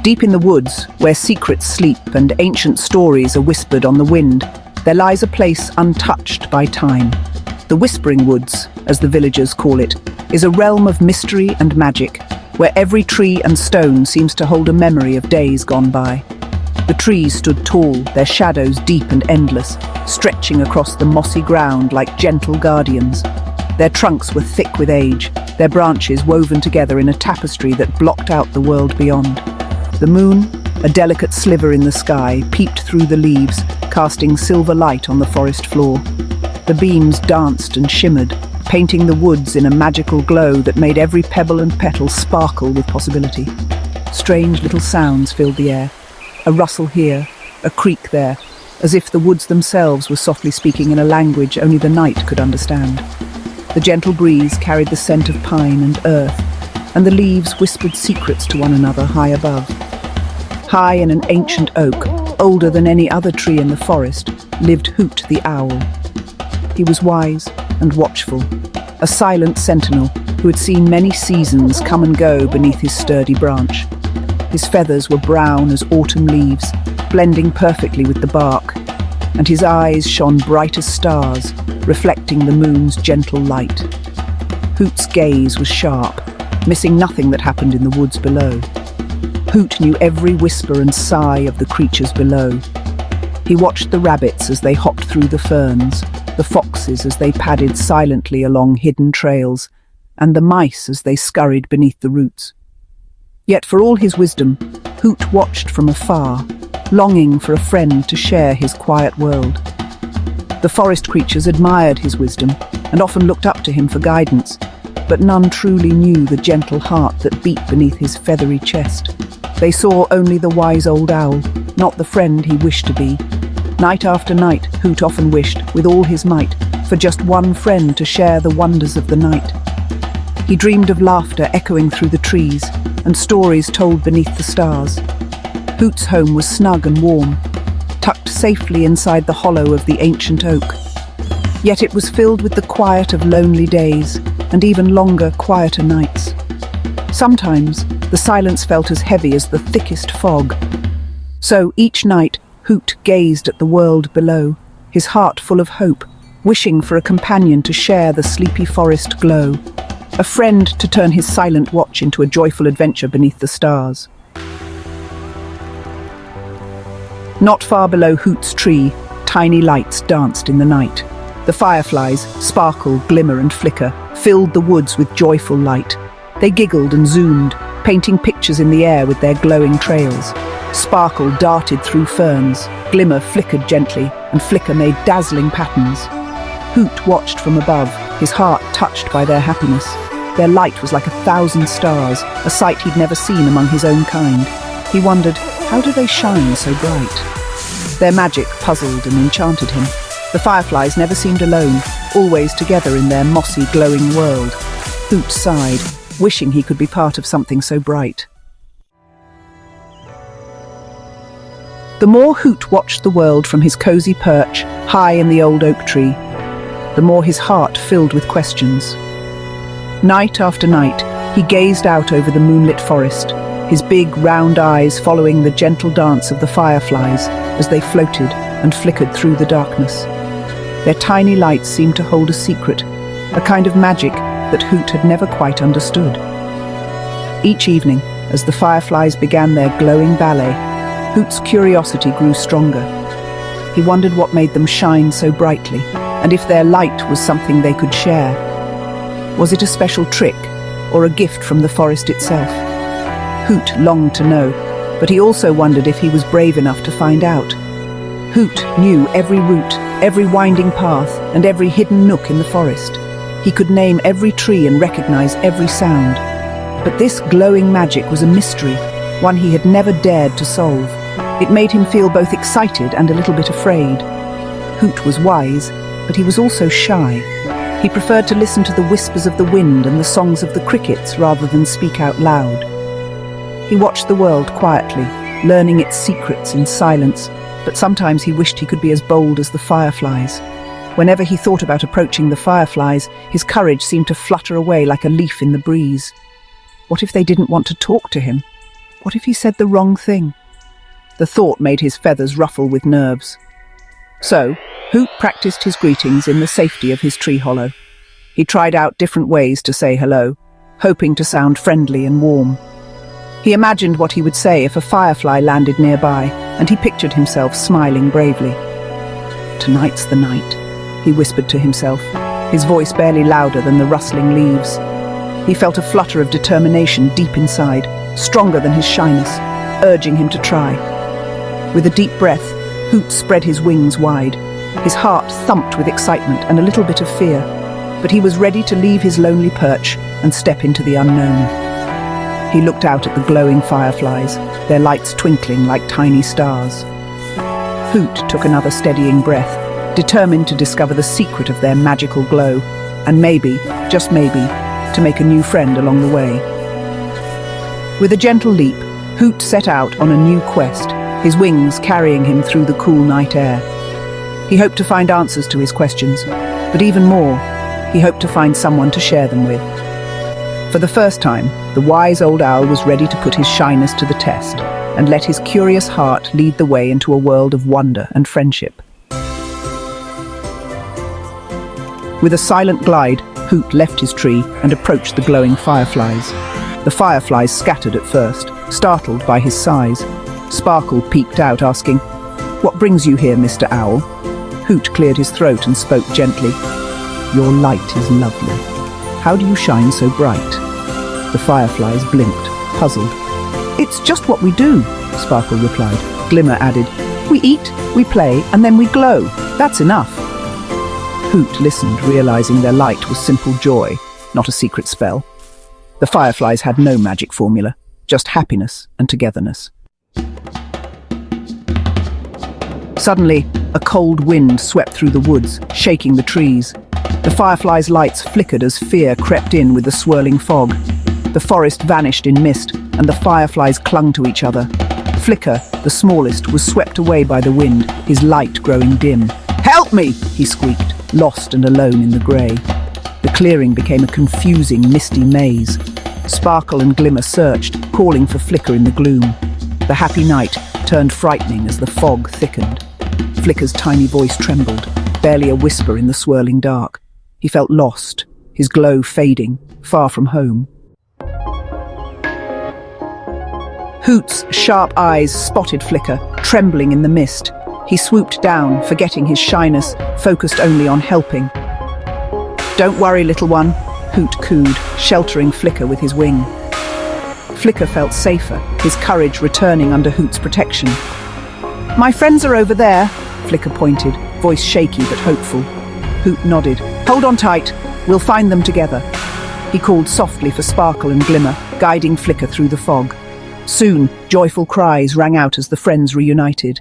Deep in the woods, where secrets sleep and ancient stories are whispered on the wind, there lies a place untouched by time. The Whispering Woods, as the villagers call it, is a realm of mystery and magic, where every tree and stone seems to hold a memory of days gone by. The trees stood tall, their shadows deep and endless, stretching across the mossy ground like gentle guardians. Their trunks were thick with age, their branches woven together in a tapestry that blocked out the world beyond. The moon, a delicate sliver in the sky, peeped through the leaves, casting silver light on the forest floor. The beams danced and shimmered, painting the woods in a magical glow that made every pebble and petal sparkle with possibility. Strange little sounds filled the air. A rustle here, a creak there, as if the woods themselves were softly speaking in a language only the night could understand. The gentle breeze carried the scent of pine and earth, and the leaves whispered secrets to one another high above. High in an ancient oak, older than any other tree in the forest, lived Hoot the Owl. He was wise and watchful, a silent sentinel who had seen many seasons come and go beneath his sturdy branch. His feathers were brown as autumn leaves, blending perfectly with the bark, and his eyes shone bright as stars, reflecting the moon's gentle light. Hoot's gaze was sharp, missing nothing that happened in the woods below. Hoot knew every whisper and sigh of the creatures below. He watched the rabbits as they hopped through the ferns, the foxes as they padded silently along hidden trails, and the mice as they scurried beneath the roots. Yet for all his wisdom, Hoot watched from afar, longing for a friend to share his quiet world. The forest creatures admired his wisdom and often looked up to him for guidance, but none truly knew the gentle heart that beat beneath his feathery chest. They saw only the wise old owl, not the friend he wished to be. Night after night, Hoot often wished, with all his might, for just one friend to share the wonders of the night. He dreamed of laughter echoing through the trees and stories told beneath the stars. Hoot's home was snug and warm, tucked safely inside the hollow of the ancient oak. Yet it was filled with the quiet of lonely days and even longer, quieter nights. Sometimes the silence felt as heavy as the thickest fog. So each night Hoot gazed at the world below, his heart full of hope, wishing for a companion to share the sleepy forest glow, a friend to turn his silent watch into a joyful adventure beneath the stars. Not far below Hoot's tree, tiny lights danced in the night. The fireflies, sparkle, glimmer and flicker, filled the woods with joyful light. They giggled and zoomed, painting pictures in the air with their glowing trails. Sparkle darted through ferns, glimmer flickered gently, and flicker made dazzling patterns. Hoot watched from above, his heart touched by their happiness. Their light was like 1,000 stars, a sight he'd never seen among his own kind. He wondered, how do they shine so bright? Their magic puzzled and enchanted him. The fireflies never seemed alone, always together in their mossy, glowing world. Hoot sighed, wishing he could be part of something so bright. The more Hoot watched the world from his cozy perch, high in the old oak tree, the more his heart filled with questions. Night after night, he gazed out over the moonlit forest, his big, round eyes following the gentle dance of the fireflies as they floated and flickered through the darkness. Their tiny lights seemed to hold a secret, a kind of magic that Hoot had never quite understood. Each evening, as the fireflies began their glowing ballet, Hoot's curiosity grew stronger. He wondered what made them shine so brightly, and if their light was something they could share. Was it a special trick, or a gift from the forest itself? Hoot longed to know, but he also wondered if he was brave enough to find out. Hoot knew every route, every winding path, and every hidden nook in the forest. He could name every tree and recognize every sound. But this glowing magic was a mystery, one he had never dared to solve. It made him feel both excited and a little bit afraid. Hoot was wise, but he was also shy. He preferred to listen to the whispers of the wind and the songs of the crickets rather than speak out loud. He watched the world quietly, learning its secrets in silence, but sometimes he wished he could be as bold as the fireflies. Whenever he thought about approaching the fireflies, his courage seemed to flutter away like a leaf in the breeze. What if they didn't want to talk to him? What if he said the wrong thing? The thought made his feathers ruffle with nerves. So, Hoot practiced his greetings in the safety of his tree hollow. He tried out different ways to say hello, hoping to sound friendly and warm. He imagined what he would say if a firefly landed nearby, and he pictured himself smiling bravely. "Tonight's the night," he whispered to himself, his voice barely louder than the rustling leaves. He felt a flutter of determination deep inside, stronger than his shyness, urging him to try. With a deep breath, Hoot spread his wings wide. His heart thumped with excitement and a little bit of fear, but he was ready to leave his lonely perch and step into the unknown. He looked out at the glowing fireflies, their lights twinkling like tiny stars. Hoot took another steadying breath, determined to discover the secret of their magical glow, and maybe, just maybe, to make a new friend along the way. With a gentle leap, Hoot set out on a new quest, his wings carrying him through the cool night air. He hoped to find answers to his questions, but even more, he hoped to find someone to share them with. For the first time, the wise old owl was ready to put his shyness to the test and let his curious heart lead the way into a world of wonder and friendship. With a silent glide, Hoot left his tree and approached the glowing fireflies. The fireflies scattered at first, startled by his size. Sparkle peeked out, asking, "What brings you here, Mr. Owl?" Hoot cleared his throat and spoke gently. "Your light is lovely. How do you shine so bright?" The fireflies blinked, puzzled. "It's just what we do," Sparkle replied. Glimmer added, "We eat, we play, and then we glow. That's enough." Hoot listened, realizing their light was simple joy, not a secret spell. The fireflies had no magic formula, just happiness and togetherness. Suddenly, a cold wind swept through the woods, shaking the trees. The fireflies' lights flickered as fear crept in with the swirling fog. The forest vanished in mist, and the fireflies clung to each other. Flicker, the smallest, was swept away by the wind, his light growing dim. "Help me!" he squeaked, lost and alone in the grey. The clearing became a confusing, misty maze. Sparkle and Glimmer searched, calling for Flicker in the gloom. The happy night turned frightening as the fog thickened. Flicker's tiny voice trembled, barely a whisper in the swirling dark. He felt lost, his glow fading, far from home. Hoot's sharp eyes spotted Flicker, trembling in the mist. He swooped down, forgetting his shyness, focused only on helping. "Don't worry, little one," Hoot cooed, sheltering Flicker with his wing. Flicker felt safer, his courage returning under Hoot's protection. "My friends are over there," Flicker pointed, voice shaky but hopeful. Hoot nodded. "Hold on tight, we'll find them together." He called softly for Sparkle and Glimmer, guiding Flicker through the fog. Soon, joyful cries rang out as the friends reunited.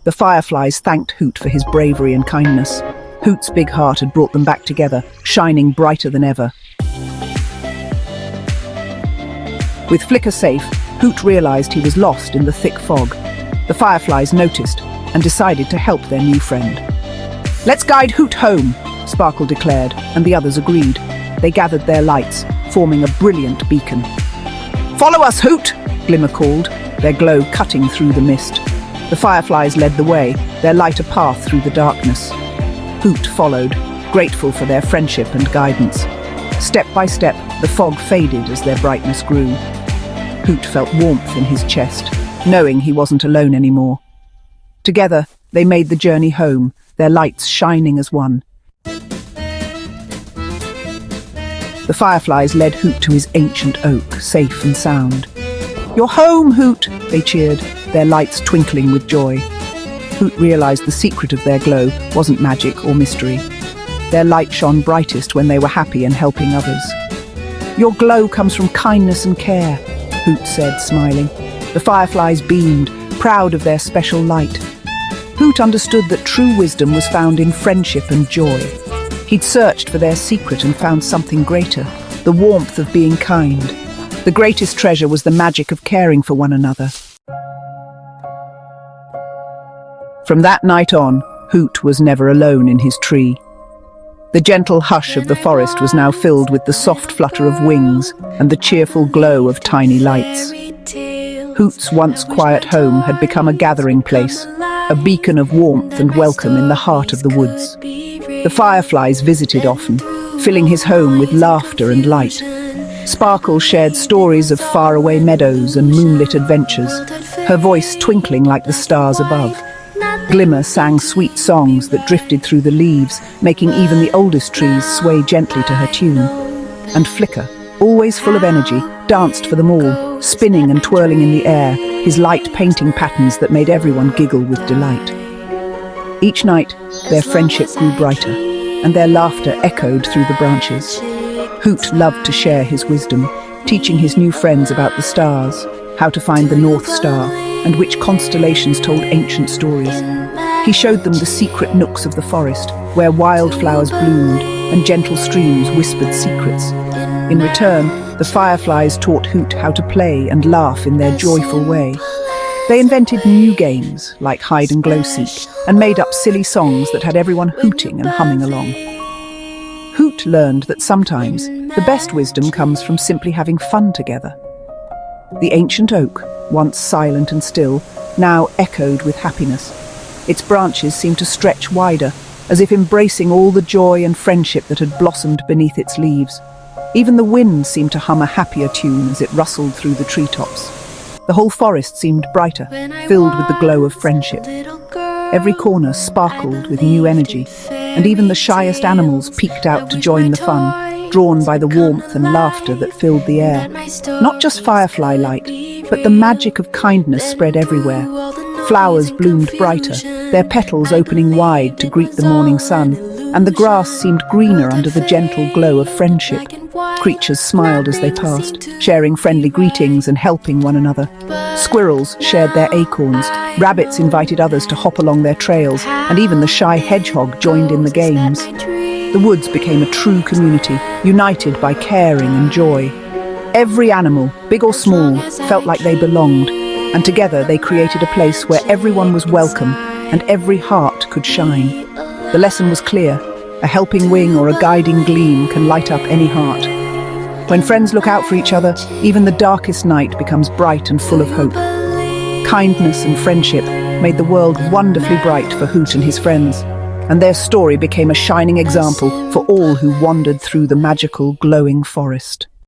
The fireflies thanked Hoot for his bravery and kindness. Hoot's big heart had brought them back together, shining brighter than ever. With Flicker safe, Hoot realized he was lost in the thick fog. The fireflies noticed and decided to help their new friend. "Let's guide Hoot home," Sparkle declared, and the others agreed. They gathered their lights, forming a brilliant beacon. "Follow us, Hoot!" Glimmer called, their glow cutting through the mist. The fireflies led the way, their light a path through the darkness. Hoot followed, grateful for their friendship and guidance. Step by step, the fog faded as their brightness grew. Hoot felt warmth in his chest, knowing he wasn't alone anymore. Together, they made the journey home, their lights shining as one. The fireflies led Hoot to his ancient oak, safe and sound. "You're home, Hoot!" they cheered, their lights twinkling with joy. Hoot realized the secret of their glow wasn't magic or mystery. Their light shone brightest when they were happy and helping others. "Your glow comes from kindness and care," Hoot said, smiling. The fireflies beamed, proud of their special light. Hoot understood that true wisdom was found in friendship and joy. He'd searched for their secret and found something greater, the warmth of being kind. The greatest treasure was the magic of caring for one another. From that night on, Hoot was never alone in his tree. The gentle hush of the forest was now filled with the soft flutter of wings and the cheerful glow of tiny lights. Hoot's once quiet home had become a gathering place, a beacon of warmth and welcome in the heart of the woods. The Fireflies visited often, filling his home with laughter and light. Sparkle shared stories of faraway meadows and moonlit adventures, her voice twinkling like the stars above. Glimmer sang sweet songs that drifted through the leaves, making even the oldest trees sway gently to her tune. And Flicker, always full of energy, danced for them all, spinning and twirling in the air, his light painting patterns that made everyone giggle with delight. Each night, their friendship grew brighter, and their laughter echoed through the branches. Hoot loved to share his wisdom, teaching his new friends about the stars, how to find the North Star, and which constellations told ancient stories. He showed them the secret nooks of the forest, where wildflowers bloomed and gentle streams whispered secrets. In return, the Fireflies taught Hoot how to play and laugh in their joyful way. They invented new games, like hide and glow seek, and made up silly songs that had everyone hooting and humming along. Hoot learned that sometimes the best wisdom comes from simply having fun together. The ancient oak, once silent and still, now echoed with happiness. Its branches seemed to stretch wider, as if embracing all the joy and friendship that had blossomed beneath its leaves. Even the wind seemed to hum a happier tune as it rustled through the treetops. The whole forest seemed brighter, filled with the glow of friendship. Every corner sparkled with new energy, and even the shyest animals peeked out to join the fun, drawn by the warmth and laughter that filled the air. Not just firefly light, but the magic of kindness spread everywhere. Flowers bloomed brighter, their petals opening wide to greet the morning sun, and the grass seemed greener under the gentle glow of friendship. Creatures smiled as they passed, sharing friendly greetings and helping one another. Squirrels shared their acorns, rabbits invited others to hop along their trails, and even the shy hedgehog joined in the games. The woods became a true community, united by caring and joy. Every animal, big or small, felt like they belonged, and together they created a place where everyone was welcome and every heart could shine. The lesson was clear: a helping wing or a guiding gleam can light up any heart. When friends look out for each other, even the darkest night becomes bright and full of hope. Kindness and friendship made the world wonderfully bright for Hoot and his friends, and their story became a shining example for all who wandered through the magical, glowing forest.